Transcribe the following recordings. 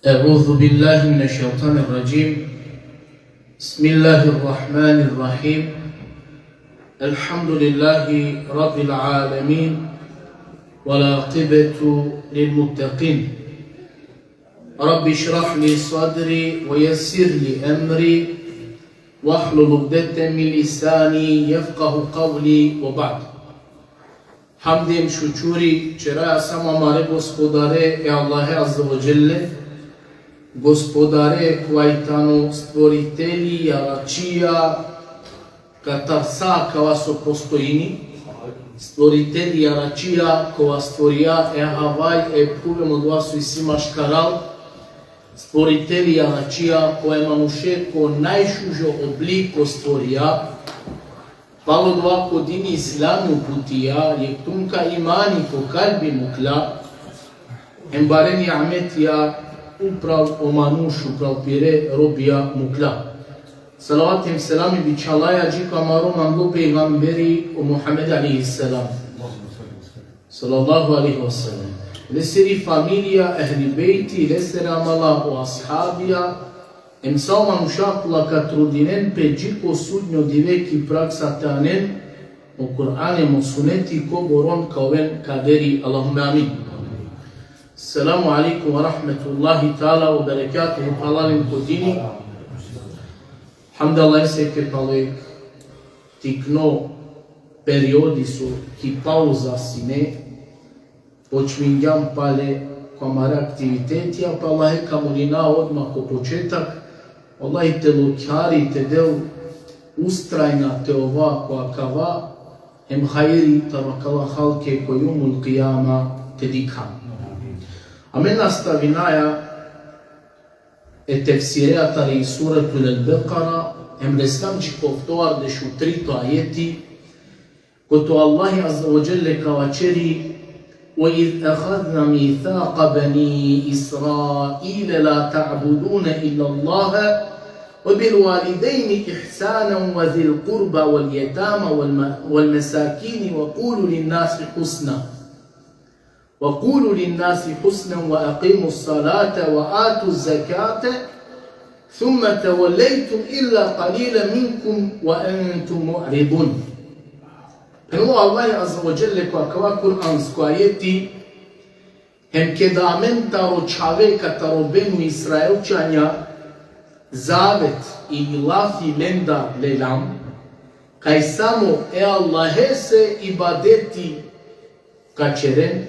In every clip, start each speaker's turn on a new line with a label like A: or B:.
A: أعوذ بالله من الشيطان الرجيم. بسم الله الرحمن الرحيم. الحمد لله رب العالمين والعاقبة للمتقين. رب اشرح لي صدري ويسر لي أمري واحلل عقدة من لساني يفقه قولي وبعد. Hamdim, šučuri, čeraja samo mare gospodare e Allahe Azza wa Jelle, gospodare kvajtano stvoritelji, jaračija, kata sa kava so postojini, stvoritelji jaračija, kova stvorija e havaj e puvem od vasu i sima škaral, stvoritelji jaračija, koje manuše ko najšužo obliko stvorija, Palo dva kodini islamu putija, jektunka imani po kalbi mukla, embareni ametija uprav omanuš, uprav pire robija mukla. Salavatim selami bičalaja džika maro mango peygamberi o Muhammed alaihi salam. Sallallahu alaihi wa sallam. Leseri familija, ehli beyti, leseri amala o ashabija, Emsao manușacul catrudinen pe gico sudnio diveki praksa tanen o Kur'ane mosuneti ko boron kawen kaderi Allahumma amin. Assalamu alaikum wa rahmatullahi ta'ala wa barakatuhu palalim kodini. Hamdallah se ke palek tikno periodi su ki pauza sine počminjam pale komare aktiviteti, a pa Allahe kamulina odmah ko početak Allahi te lokjari, te del ustrajna te ovakva kava, hem hajeri tarakala halke kojumul qiyama te dikam. Amen nastavinaja e tefsireja tari suratul al-Baqara, hem reskamči povtoar de šutrito ajeti, koto Allahi Azza wa Jelle kavačeri وَإِذْ أَخَذْنَا مِيثَاقَ بَنِي إِسْرَائِيلَ لَا تَعْبُدُونَ إِلَّا اللَّهَ وَبِالْوَالِدَيْنِ إِحْسَانًا وَذِي الْقُرْبَى وَالْيَتَامَى وَالْمَسَاكِينِ وَقُولُوا لِلنَّاسِ حُسْنًا وَأَقِيمُوا الصَّلَاةَ وَآتُوا الزَّكَاةَ ثُمَّ تَوَلَّيْتُمْ إِلَّا قَلِيلًا مِنْكُمْ وَأَنْتُمْ مُعْرِضُونَ. Prvo Allah Azza wa Jelle koja kava Kur'ansko ajeti hem kedamentaro čaveka tarobenu Israelčanja zavet ili lafi lenda lelam kaj samo e Allahe se ibadeti kačeren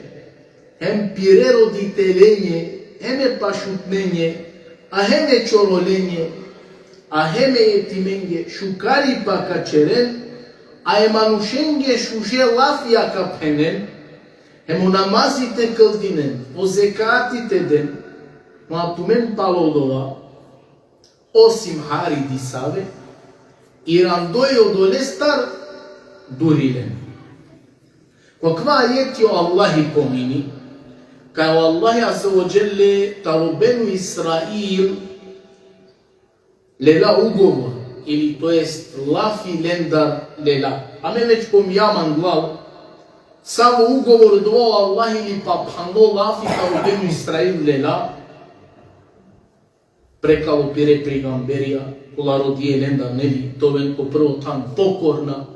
A: hem pire roditelenje heme pašutnenje a heme čorolenje a heme jetimenje šukari pa kačeren a e manušenge šuže lafija kapenen, hemu namazite këldinen, o zekatite den, ma tumen palodova, osim hari disave, i randoje odolestar durilen. Kakva ajeti o Allahi pomini, kaj o Allahi Azza wa Jelle tarobenu Israil lela ugovor, ili to jest lafi lendar lela. A me već pomjaman glav, samo ugovor dvo Allah ili pa phando lafi kao benu Israil lela, prekalo pire prigamberija, kula rodije lendar nevi, to venko prvo tan pokorna,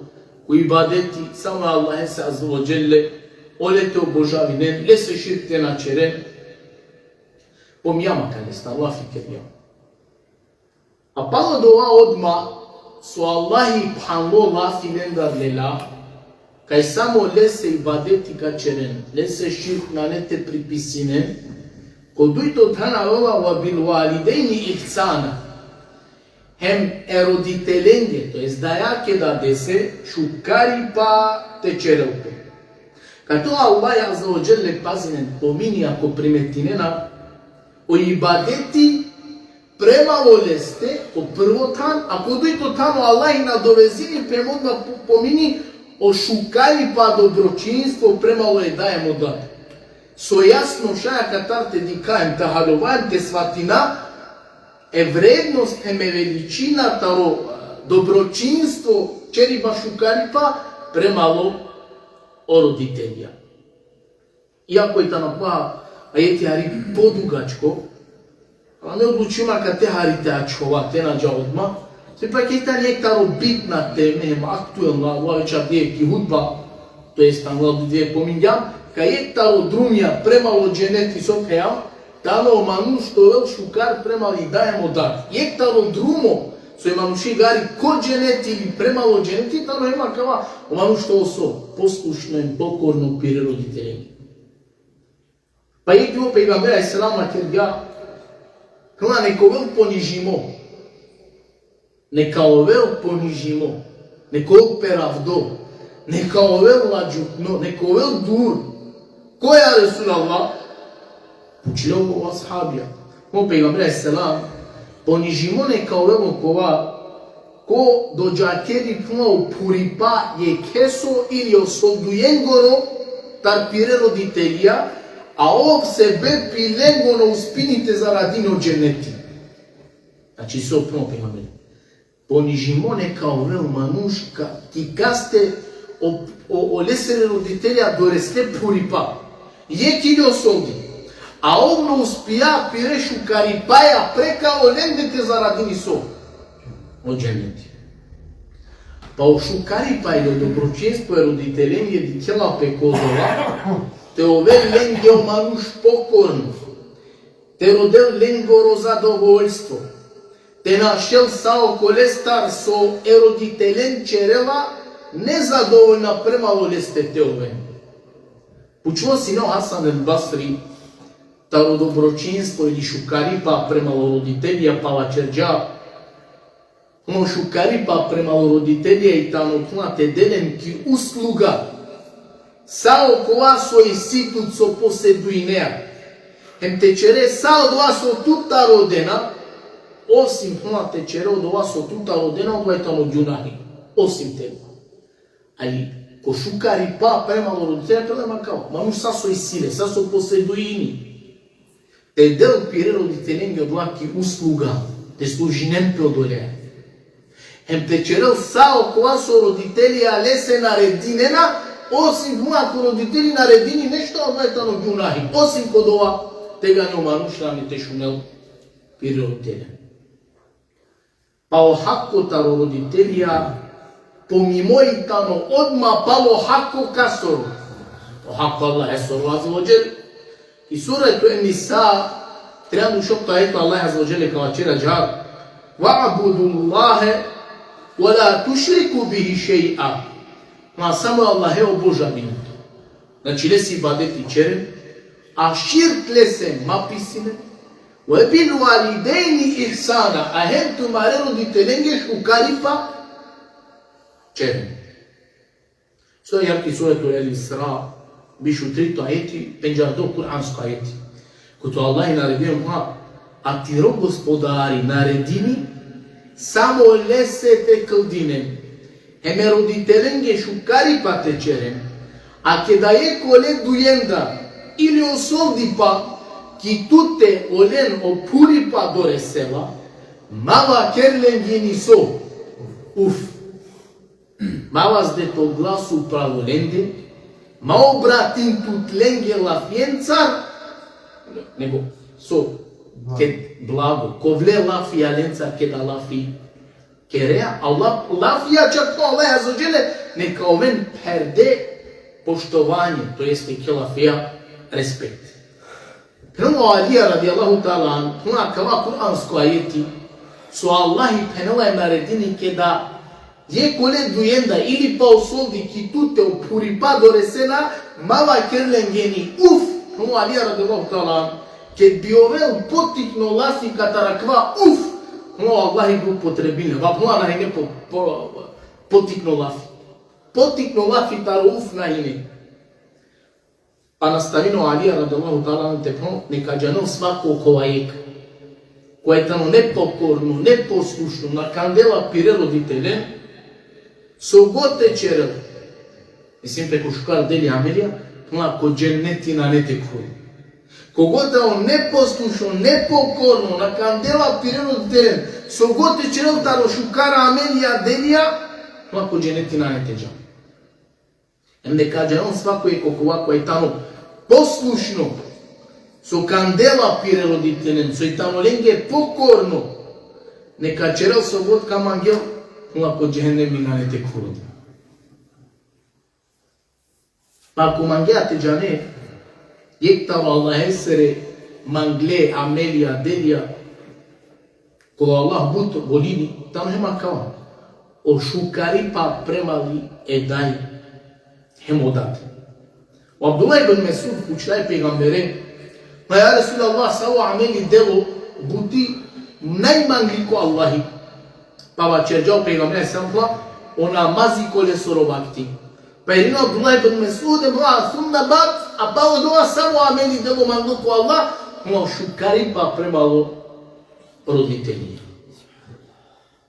A: u ibadeti, samo Allah se Azza wa Jelle, olete obožavinen, le se širte na čeren, pomjama kalesta, lafi kebjama. A palo dova odma su Allahi phando lafi lendar lela, kaj samo lese ibadeti kačeren, lese širk na nete pripisinen, kodujto tana ola wa bil walidejni ihsana, hem eroditelenge, to jest dajake da dese, šukari pa te čerelpe. Kaj to Allah Azza wa Jelle pazinen pomini ako primetinena, o ibadeti prema voleste, o prvotan, a kodujto tamo Allah i nadovezini prema odmah pomini o šukari pa dobročinstvo prema ove dajemo da. So jasno šaja katarte dikajem tahalovan te svatina, e vrednost eme veličina taro dobročinstvo čeriba šukari pa premalo o roditelja. Iako je ta napla ajeti ari podugačko, Ама не одлучима ка те харите ачхова, те наđа одма. Сепак е та некаро битна тема, актуелна, ова вечер дие ки худба, то есть там гладу две поминјам, ка е таро друмја премало дженети со кајам, тано ману што вел шукар премали дајемо дар. Е таро друмо, со имануши гари ко дженети или премало дженети, тано ема кава, оману што осо, послушно и покорно пире родители. Па е киво пегамбера Ислама керга, кога неко вел понижимо, нека овел понижимо, нека овел перавдо, нека овел ладжутно, нека овел дур. Кој е Ресул Аллах? Учило го асхабија. Мо пегамбер селам понижимо нека овел кова ко доџакери пуно пурипа е кесо или осолдујенгоро тарпире родителија, а ов се бе пиленгоно успините заради но дженети. Значи се опно пегамбер. Понижимо нека овел манушка ки касте олесере родителја доресте пурипа. Е ки ли осолди. А овно успија пирешу карипаја прека олендете зарадини со. Од дженети. Па ошу карипај до доброчинство е родителен е дикела пекозова, те овел ленге омануш покорно, те родел ленгоро задоволство, те нашел сао колестар со еродителен черела, незадоволна премало лесте те овен. Почува сино Хасан ел Басри, таро доброчинство или шукарипа премало родителија палачерджа, но шукарипа премало родителија и тано те денем ки услуга, сао кова со иситут со поседуинеа, хем течере сао дова со тута родена, осим течере од ова со тута родена, од ова тано ѓунахи, осим тебе. Али, ко шукарипа премало родителја, тоа нема као, мамуш са со исиле, са со поседуини. Те дел пире родителен ги одлаки услуга, те служинен пе одолеа. Хем течерел сао кова со родителија лесе нарединена, осим мојако родители наредини нешто од најтано ѓунахи, осим код ова, тега не оманушна ми те шунел пире родителен. Па охако таро родителија, помимо и тано одма пало хако касору. Охако Аллах е сору азаводжел. И сурето Ниса, трябва да шопта ето Аллах азаводжел кава чера джар. Вa'budu Allahe, wa la tushriku bihi shay'a. Ма само Аллах е обожавиното. Значи леси бадети черен, а ширк лесе маписине, wa bil walidaini ihsana, а хем тумаре родителенге шукарипа черен. Со јарки сурето Ел-Исра, бишу трито ајети, пенџардо куранско ајети. Кото Аллах наредио ма, а ти ро господари наредини, само лесете кълдинен. Еме родителенге шукарипа течерен, а ке да е коле дуенда или осолди па, ки туте олен опурипа до ресела, мала керленги ни со, уф. Мавас дето гласу праволенде, ма обратин тут ленге лафиенцар, него со ке благо, ковле лафија ленцар ке да лафи кереа, а лафија чак по Аллах азаводжеле, нека овен перде поштовање, то есте ке лафија респект. Премо Алија ради Аллаху таала, туна кава куранско ајети, со Аллах и пенела е наредини ке да je kole duenda ili pa osолди ки туте опурипа до ресена, мала керленгени, уф, но Алија радијаллаху таала, ке би овел потикно лафи катараква, уф, но Аллах и го потребиле, вапнуа на ине потикно лафи. Потикно лафи таро уф на ине. Па наставино Алија радијаллаху таала на тепно, нека джанел свако ковајек, кој е тано непокорно, непослушно, на кандела пире родителен, со готе черел, мислим преку шукар дели Амелија, тоа ко дженнети на не текфури. Когото он непослушно, непокорно, на кандела пирено терен, со готе черел таро шукара Амелија делија, тоа ко дженнети на не теджа. Ем дека джанон свако е кокова кој е тамо послушно, со кандела пире родителен, со итаноленге покорно, нека черел со вод кам ангел, мула по джехеннем минане тек фуроди. Ако мангеате джане, ектаро Аллах есере, мангле, амелия, делия, кола Аллах бут волини, там хема кава. O шукари па премали едай хемодат. O Abdullah ibn Mesud училај пегамбере, па ја Расул Аллах сао амели дело бути најмангли ко Аллахи. Па ва черджао пегамбере сампла, o namazi kole sorobakti. Pa irino Abdullah ibn Mesud emra sunna bat, a pa odoa savo ameli delo manglo ко Allah, o šukari pa premalo roditelji.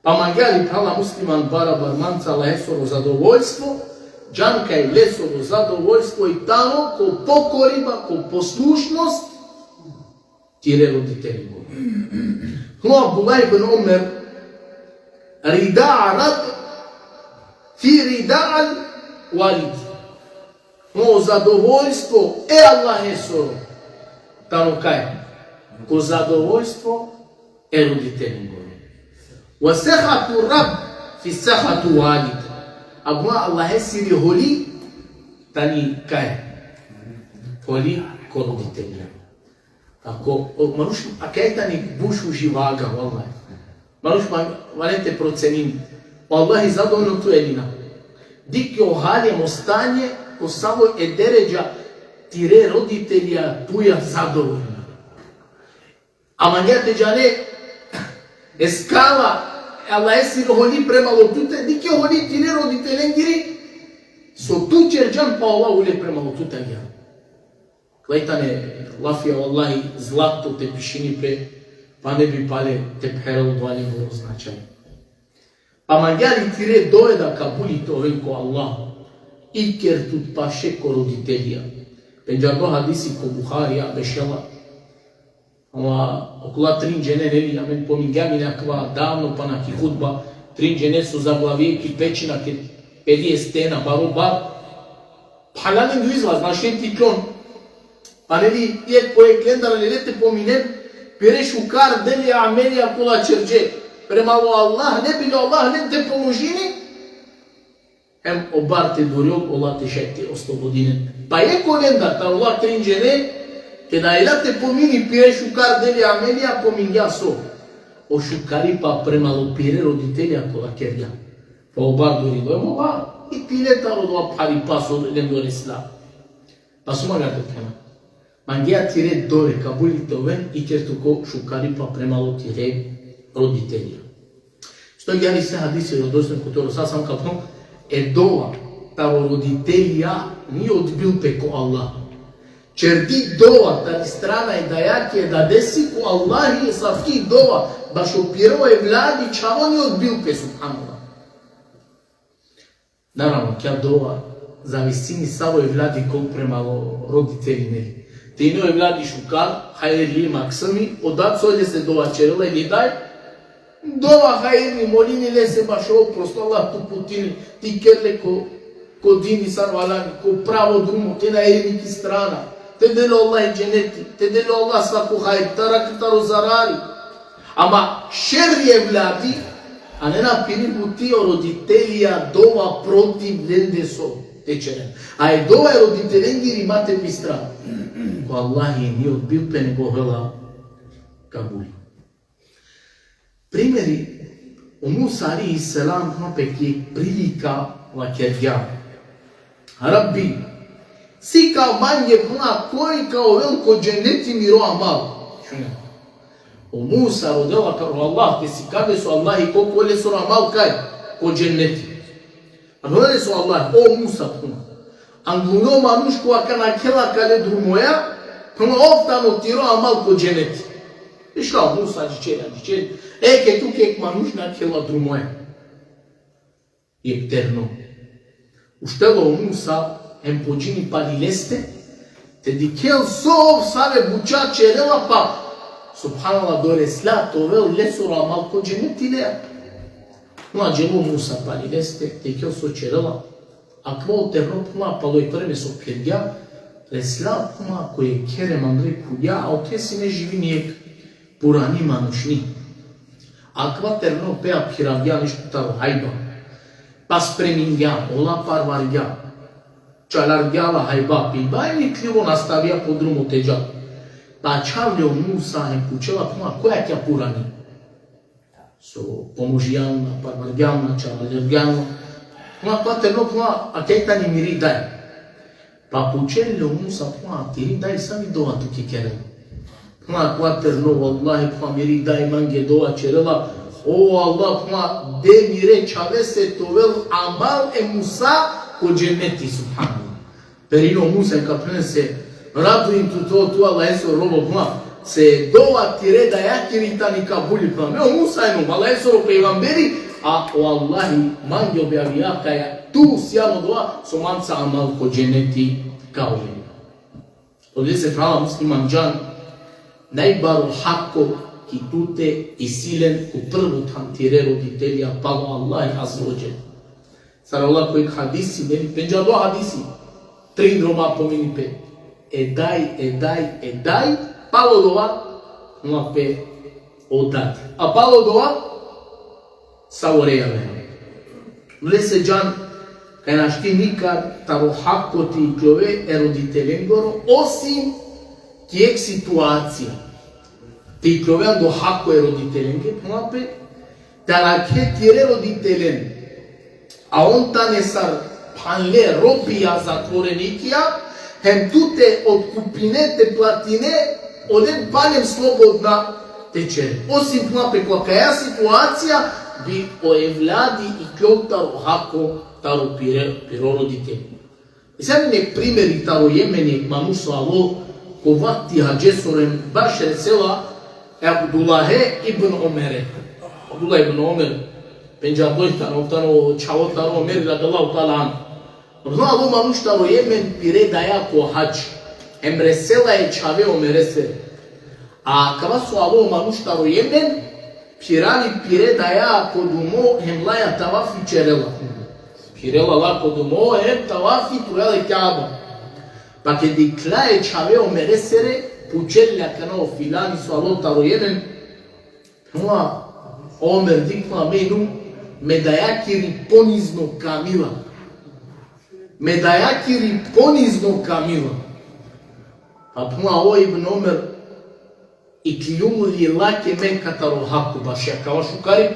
A: Pa mangali prala musliman bara barmanca lesoro zadovoljstvo, džanka je lesoro zadovoljstvo i tamo ko pokoriba, ko poslušnost, tire roditelji govi. Hlo Abdullah ibn Omer, rida'a rab, fi rida'al walid. Hlo zadovoljstvo, Allah esoro, tamo kaj? Ko zadovoljstvo, roditelji govi. وسخط الرب في سخط والد أبغى الله يسير هولي تاني كاي هولي كورو ديتنيا أكو مروش أكيد تاني بوشو جواغا والله مروش ما ننتي بروتسنين والله زادو نتو إلينا ديك يوهالي مستانية كسامو الدرجة تيري родителя туя задоволна. Ама нјате джане ескала Allah esir holi premalo tute, dike holi tire roditelен giri, so tu čerđan pa Allah ule premalo tuta gja. Klejtane, lafija wallahi zlato te pišini pre, pa ne bi pale te pheralo dvali go značaj. Pa manjali tire dojeda kabuli to ven ko Allah, iker tut paše ko roditelja. Penđardo hadisi ko Buharija, bešela, около 3 жene нели амен помингами неква давно па на ки худба 3 жene со заглавие ки печина ки педи стена бароба палален го излаз на шенти клон па нели е кој клендара лелете поминем перешу кар дели амелија кола черџе премало Аллах не било Аллах не те поможини ем обарте дориол олате шекти ослободинен па е коленда та Аллах 3 жene Когда елате помини пие шукар дели амелија помиња со. O шукари па премало пире родителја кола керја. Па обар дори дојмо ба и пилета родова пари пасо лем до ресла. Па сума гато тема. Мангеа тире доре кабулите овен и кертуко шукари па премало тире родителја. Што ги се хадиси родоснен которо сасам капнам е дова таво родителја ни одбил пеко Аллах. Черди дова, тани страна е дајаки е да деси ко Аллах и савки дова, баш опирao е влади, чаво ни одбил пе субханалlah. Наравно, кја дова, зависи ни саво е влади кол премало родители нели. Тино е влади шукар, хајер ли максами, одат сојде се дова черела или дај, дова хајер ни молини ле се баш просто Аллах ту путини, ти керле ко дини сарвалани, ко право друмо, те на ериники страна. Те дело Allah ceneti, te dello Allah svaku hajr, taraktaru zarari. Ama šer je vladi, a ne na piributi o roditelja dova protiv lende so tečeren. A je dova je roditeljen giri mate pistra. Ko Allah je nije odbil pe nego hela kabuli. Primjeri, u Musa alaihi salam opet je prilika la kerja. Rabbi, si kao manje puna koji kao veliko dženeti miro amal. O Musa rodela kao Allah, te si kade su Allah i koliko ele su amal kaj? Ko dženeti. A rodele su Allah, o Musa puna. Angluno manuško aka nakela kale drumoja, puna oftano tiro amal ko dženeti. Viš kao Musa džičeri. Ke tu kek manuš nakela drumoja. I eterno. Uštelo o Musa, em pođini palileste, te dikel sov save buča čerela pa, subhanallah dore slato vel lesura amal ko dženeti lea. No a dželo Musa palileste, dikel so čerela, a kvol terno puna paloj prve so kerja, Lesla puma koje kerem Andrej Kudja, a o te si ne živi nijek purani manušni. A kvaterno pea piravja ništa taro hajba. Pa spremingja, ola parvarja. Čalargjava hajba pilba i nikljivo nastavija podrumu teđa. Pa čavlja Musa hem pučela puma koja tja purani. So pomožijana, parvarjana, čalargjana. Puma kvaterno puma, a kejtani miri daj. Pa pučelio Musa puma tiri daj sami dova tu kikerem. Puma kvaterno, wallahi puma miri daj mange dova čerela. O Allah puma de mire čave se tovel amal Musa ko dženeti subhanallah. Perino Musa ka prenese radujem tu Allah eso robo puma se dova tire da jakiri tani kabuli puma. Meo Musa eno, Allah eso robo pejgamberi, a o Allahi mange objavija kaja tu sjano dova so manca amal ko dženeti kao veni. Ovdje se prava musliman džan najbaro hako ki tute i silen u prvu tantire roditelja palo Allah azza wa jal. Sar Allah koji hadisi, meni penja do hadisi, 3 droma pomini pe. Edaj, palo dova, nula pe odat. A palo dova, savoreja vena. Vle se džan, kaj našti nikad taro hako ti klove e roditeljen goro, osim tijek situacija. Ti klove do hako e roditeljenke, pumapet, da lake tire roditeljen, a on ta nesar panle robija zatvorenikija, hem tute od kupinete platine, odem paljem slobodna tečere. Osim pumapet, kaja situacija, bi oevladi i klov taro hako, taro piro roditelj. I sad nek primjeri taro jemenik manuso alo, ko vakti hađesorem baš resela Abdullah ibn Omere. Abdullah ibn Omer, penja dojtano, tano čavotano Omer, radallahu ta'ala an. Zna alo manuš taro jemen pire daja ko hađ. Em resela je čave Omere se. A kava su alo manuš taro jemen, pirali pire daja ko dumo, hem laja tavafi čerela. Pirela lako dumo, hem tavafi turele Kaaba. Pa che di clae c'aveva meresere pucella cano filani su alota rojemen puma omer dikma menu medajaki ponizno kamila. Medajaki ponizno kamila. Pa puma o ibn Omer i kljumuli lake men kataro haku baš ja kao šukari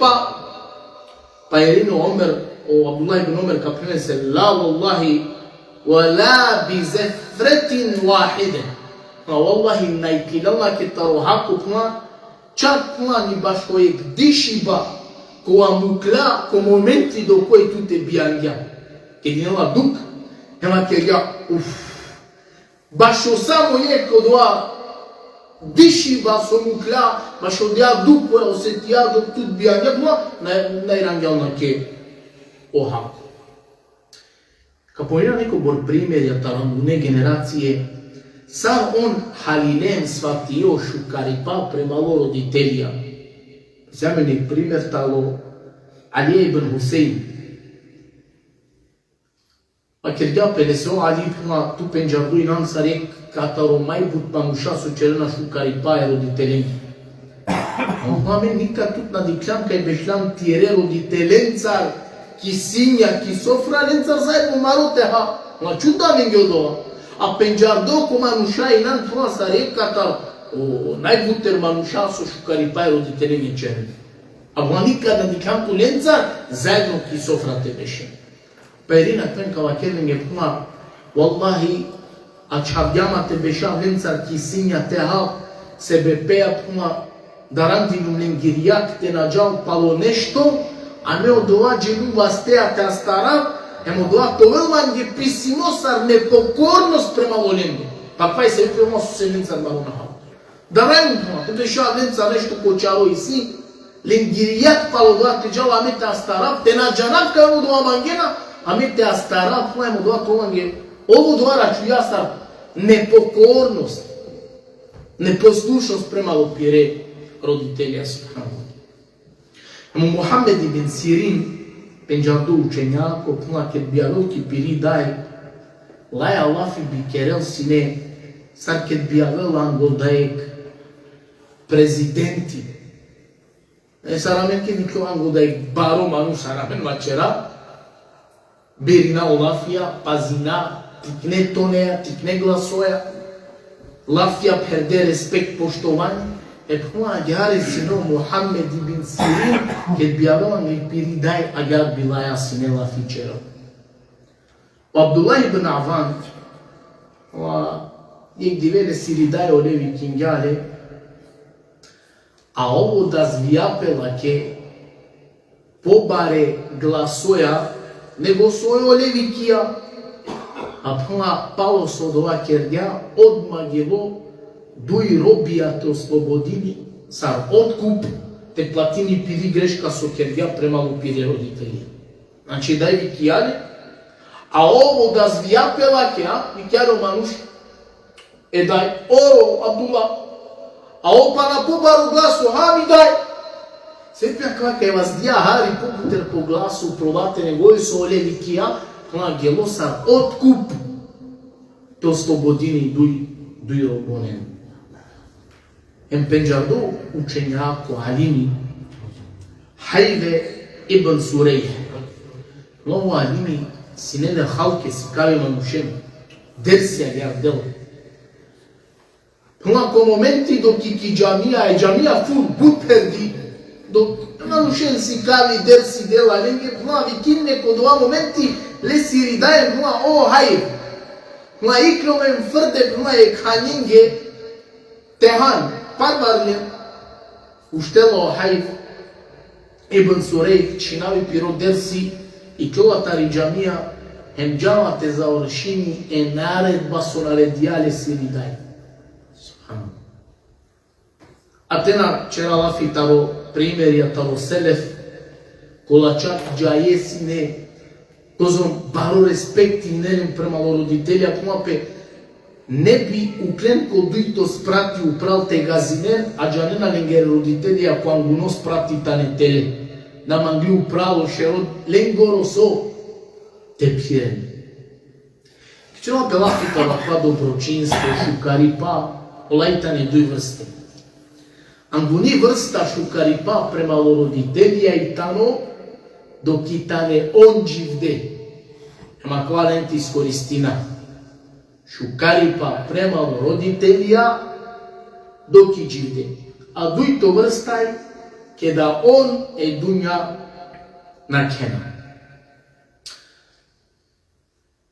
A: pa jerino Omer o Abdullah ibn Omer ka prenese la wallahi ولا بزفرة واحدة. والله نايكيلا كتارو هاكو كما čak ni baš kojeg dišiba koja mukla ko momenti do koje tu te bijanja. Kad je nela duk, nema kerja, baš o samo je kod ova dišiba so mukla, baš od ja duk koja osetija dok tu bijanja, najranjalna ke ohako. Kad pojela neko bor primjerja taramune generacije, sam on halilem shvatio šukaripa premalo roditelja. Za mene primjer talo Ali ibn Husein. A kad ga peneseo Ali tu penđardu i nam sa rek kataro majbut mamuša su čelena šukaripa je roditeljem. A men nikad tut nadiklam kaj bešlam tijere roditeljencar ki sinja, ki sofra lencar zajedno maroteha. Ma čuda vengio a penđardo ko manuša i nan prva sa rekata najbuter manuša su šukaripa i roditeljem je čelena. A ma nikad nadiklam tu lencar zajedno ki sofra te bešen. Pa Irina ten kavakerling je puma, wallahi, a čavjama te bešan lencar ki sinja teha, sebe peja puma, da randinu lengirijak te nađal palo nešto, a ne od ova dželu vastea te astara, em od ova tovelman je pisinosar nepokornost prema volendu. Pa kaj se prema su se lencar maronaha. Da randinu puma, te bešan lencar nešto kočaro i si, lengirijak palo da te džala me te astara, te nađanav kaj od ova mangena, a mi te astara, pojemo doa tolange, ovo dvara ću ja sam nepokornost, neposlušnost prema lopire roditelja subhanahu. Muhammed ibn Sirin, penđardu učenjako, puna ket bijalovki piri daj, Лаја Аллафи би керел сине, саркет би авел ангодаек президенти. Сарамен ке нико ангодаек баро ману сарамен мачера, берина Аллафија, пазина, тикне тонеја, тикне гласоја, Лафија перде респект поштовање, пхуа агјаре сино Мухаммед ибн Сирин, кет би авел ангодаек пиридај агјар билаја сине Лафи черо. Абдулlah ibn Аван, ек диведе сиридај олеви кингјале, а ово да звијапела ке побаре гласоја, него сој олеви кија, а пало со дова кердја, одма гело, дуј робија те ослободини, сар откуп, те платини пири грешка со кердја премалу пири родители. Значи дај ви кијале, а ово да звијапела ке, ви кјаро мануш, дај, Абдула, а опа на побару гласу, ми дај. Сепја кака е ваздија хари попутер по гласу, пробате негој со олеви кија, гело сар откуп, те ослободини дуј робонен. Пенџарду учењако алими, Хајве ибн Сурейх, много алими, синеле халке си кави манушен, дерсија гјардел. Ко моменти док ки џамија фул бут перди, док манушен си кави дерси дела, ленге ви кинне ко два моменти, ле си ридаем, хајв, икромен фрде, ханинге, техан, парбарлен, уштело хајв, ибн Сурейх, чинави пиро дерси, и кјолатари џамија, џамате завршини, наредба со наредјале си ридај. А тена чера Лафи таро примерија, таро селев, кола чак џајесине, козом баро респекти нелем премало родителја, кумапе не би уклен ко дујто спрати упрал те газинен, а џанена ленгер родителја коан го нос прати танетеле. На мангли управо шерод ленгоро со тепхирен. Кичено пелафита лаква доброчинство, шукарипа, олајтане дуј врсте. Ангуни врста шукарипа премало родителија и тано, доки тане он живде. Ама кога лен ти искористина. Шукарипа премало родителија, доки живде. А дујто врстај, ке да он е дуња на кена.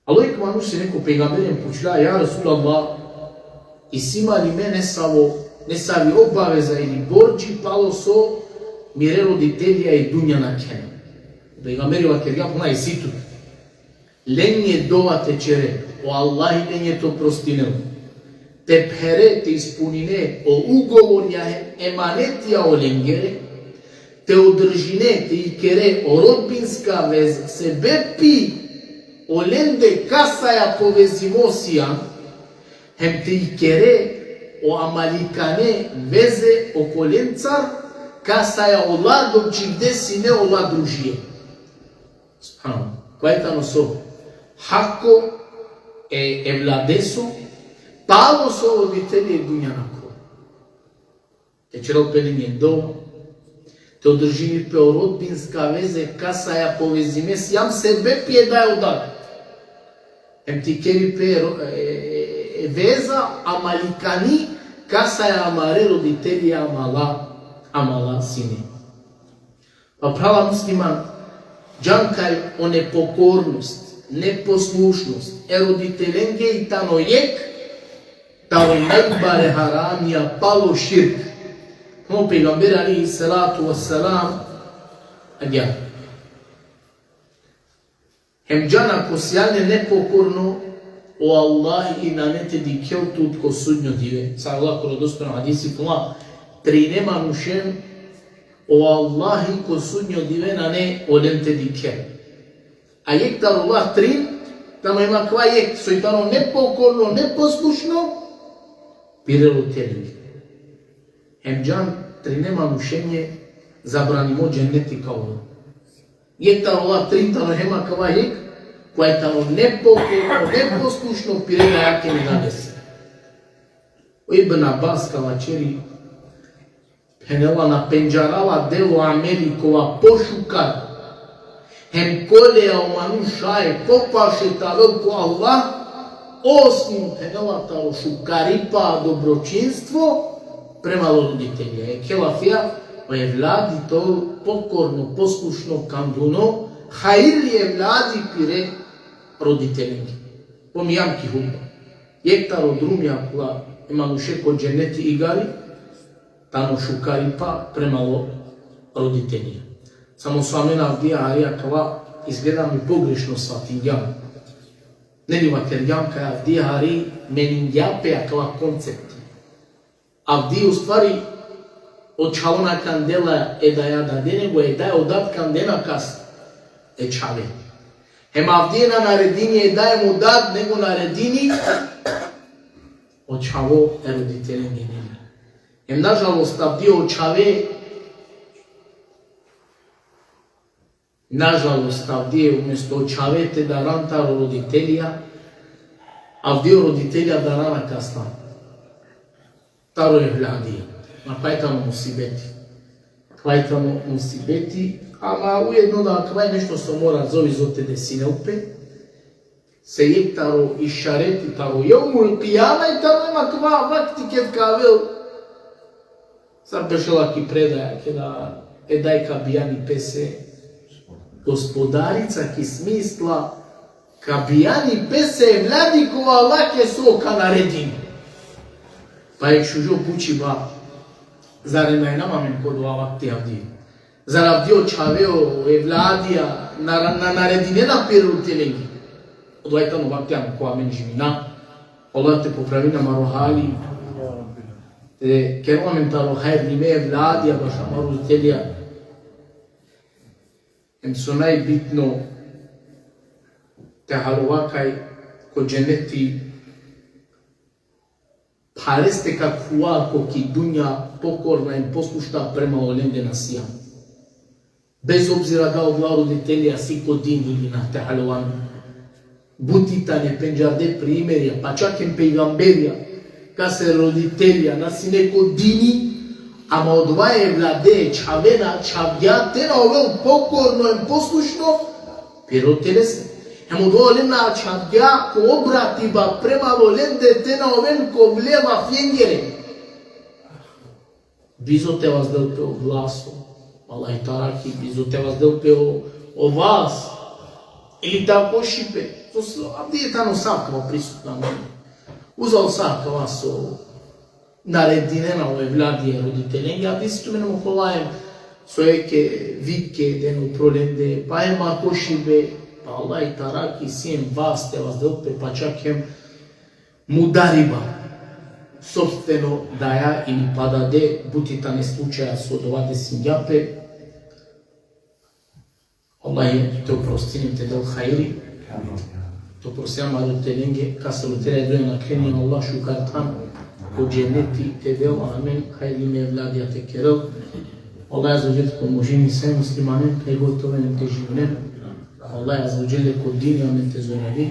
A: Алојк мануш се неко пегамберен почуја, ја Расулаллах, и сима ли ме не сави обавеза или борџи пало со мире родителија и дуња на кена. Пегамбери ва керга пона и ситу. Ленје дова те чере, о Аллах ленје то простинел. Те пхере, те испунине, о уговор ја еманетија о ленгере, те одржине, те икере, о родбинска веза, се бепи, о ленде касаја повезимосија, хем те икере, о амаликане везе, о коленцар, касаја о ладом, чигде си не о ладружие. Спрано, кајтано со, хако е владесо, пало со родители е дуња на кро. Те черел пелиње дома, те одржини пе родбинска везе, касаја повезиме, јам се бепие да ја одат. Ем ти кери пе веза, амаликани, касаја амаре родители амала сине. Па права муслиман, џанкај о непокорност, непослушност, е родителенге и танојек, тао најбаре харамија пало ширк. Но пегамбер алейхи салату вассалам агја. Хем џана ко сјалне непокорно, о Аллах и на нете ди келтут ко судњо диве. Са Аллах ко родостано хадиси фула, трине манушен, о Аллах и ко судњо диве на не оленте ди кел. А јек тар Аллах трин, тамо има ква јек, сојтано непокорно, непослушно, пирело телеги. Емџан трине манушење забранимо џеннети као. Јек тар Аллах трин, тамо хема ква јек, което непокорно, непослушно пирега јаке ми надесе. Ибн Абас калачери пенела на пенџарала дело Америкова пошукар хем колеја оману шај попаше тавелко Аллах осим пенелата шукарипа доброчинство према родителја. Келафија евлади то покорно, послушно кандуно хајли евлади пире родителенги. Помијамки хумба. Ектаро друмја кла имануше ко дженети игари, тано шукарипа премало родителија. Само самена Авдија Арија кала изгледа ми погрешно сватињам. Нели матерјанка Авдија Ари менињапеа кала концепти. Авдија уствари од чалона кандела е да ја даде него е да ја одат кандена кас е чале. Хем Авдија на наредини е да ја му дат него наредини од чаво е родителен генели. Хем нажалост Авдија од чаве нажалост Авдија уместо од чавете да рантаро родителија Авдија родителја да рана касна. Таро е владија. На квајтано мусибети, ама уедно да квај нешто се мора зови зоте десинелпе, се ектаро и шарети таро јомул қијама и таро ема ква вакти кет кавел. Сар бешела ки предаја, ке да едајка бијани песе, господарица ки смисла, ка бијани песе влади кова лаке сока наредин. Па е шужо пучиба, заре најнамамен код вакти Авдија. Зар Авдија чавео е владија на нарединена перутеленги. Одвајтано вактијано која мен живина, Allah te popravi na marohali, керуваме тарохај вниме владија баш амару родителија. Со најбитно те харувакај ко дженети паресте каква коки дуња покорна и послушна према оленде на сија. Без обзира да овла родителија си ко дин или на те халуван. Бутитане, пенџарде примерија, па чак ем пејгамберија, ка се родителија, на си неко дини, ама одва е владе, чавена, чавја, те на овел покорно и послушно, перо телесе. Емо доволен на чавја, ко обрати ба према волен дете на овен ко влева фјенгере. Бизо те вазделпе о гласо, Аллах тараки, бизо те вазделпе о вас, или тако шипе. Авдија тано сакава присутна мене. Узал сакава со нарединена ове владија родителенги, а дисто мене му колаем со еке вике дено проленде, па ема кошибе, па Аллах тараки сием вас те вазделпе, па чак ем мудариба. Собствено даја или пададе бутитане случаја со доваде сињапе. Аллах те опростиним те дел хајри. To prosimo roditelje, kad se roditelje doje na kreni Allah šukartan, ko dženeti te del, amen, hajli me vladija te kerel. Allah azzawajal pomoži mi sve muslimane, kaj gotove ne te živnem. Allah azzawajal ko dini, amen te zonali.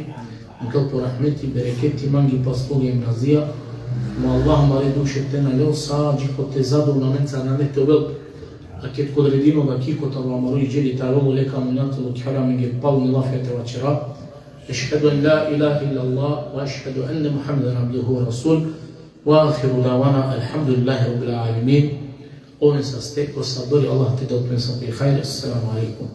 A: Nikal po rahmeti, bereketi, mangi paspogi emrazija. Ma Allah mare duše te na leo, sađi ko te zadovna menca na ne te obel. A ket kod redino da kiko ta vamaru i dželi ta rolo leka minatelo kjara minge pavni lafjate vačera. أشهد أن لا إله إلا الله وأشهد أن محمدا عبده ورسوله وآخر دعوانا الحمد لله رب العالمين. أونس أستيق والصبر الله تدوب من صبي خير. السلام عليكم.